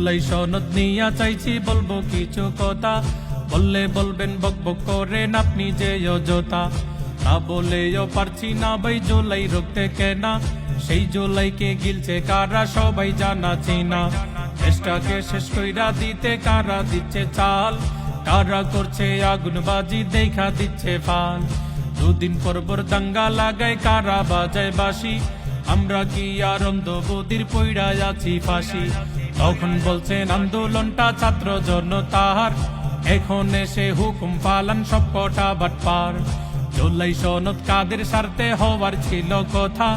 জুলাই সনদ নিয়া চাইছি বলবো কিছু কথা, বললে বলবেন বক বক করেন আপনি যে অযথা। তা বলেও পারছি না ভাই জুলাই রুখতে কেনা, সেই জুলাইকে গিলছে কারা সবাই জানা চিনা। দেশটাকে শেষ কইরা দিতে কারা দিচ্ছে চাল, কারা করছে আগুনবাজি দেখা দিচ্ছে ফাল। দুদিন পর দাঙ্গা লাগায় কারা বাজায় বাঁশি, আমরা কি আর অন্ধবুদ্ধির পইড়ায় আছি ফাঁসি। তখন বলছেন আন্দোলনটা ছাত্র জনতার, এখন এসে হুকুম পালান সব কটা বাটপার। জুলাই সনদ কাদের স্বার্থে হওয়ার ছিল কথা,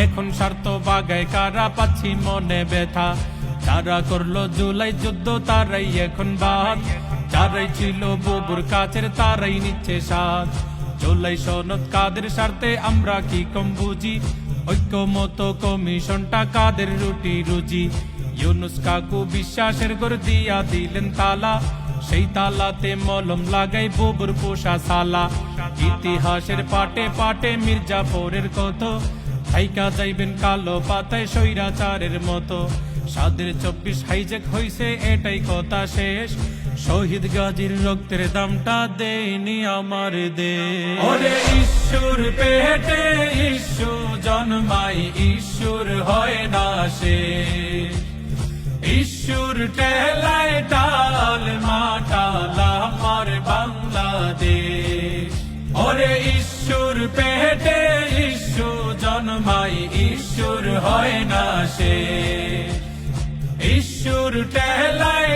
এখন স্বার্থ বাগায় কারা পাচ্ছি মনে ব্যথা। যারা করলো জুলাই যুদ্ধ তারাই এখন বাদ, যারাই ছিল বুবুর কাছের তারাই নিচ্ছে স্বাদ। জুলাই সনদ কাদের স্বার্থে আমরা কি কম বুঝি, ঐক্যমত কমিশনটা কাদের রুটি রুজি। ইউনুস কাকু বিশ্বাসের ঘর দিয়া দিলেন তালা, সেই তালাতে মলম লাগাই বুবুর পোষা সালা। ইতিহাসের পাটে পাটে মির্জাফরের কত, থাইকা যাইবেন কালো পাতায় স্বৈরাচারের মতো। সাদের 24 হাইজ্যাক হইছে এটাই কথা শেষ, শহীদ গাজীর রক্তের দামটা দেয়নি আমার দেশ। ওরে ঈশ্বর পেটে ঈশ্বর জন্মাই, ঈশ্বর হয় না শেষ। ঈশ্বর টেলায় টাল মাটাল আমার বাংলাদেশ। ওরে ঈশ্বর পেটে ঈশ্বর জন্মাই, ঈশ্বর হয় না শেষ। ঈশ্বর টেলায়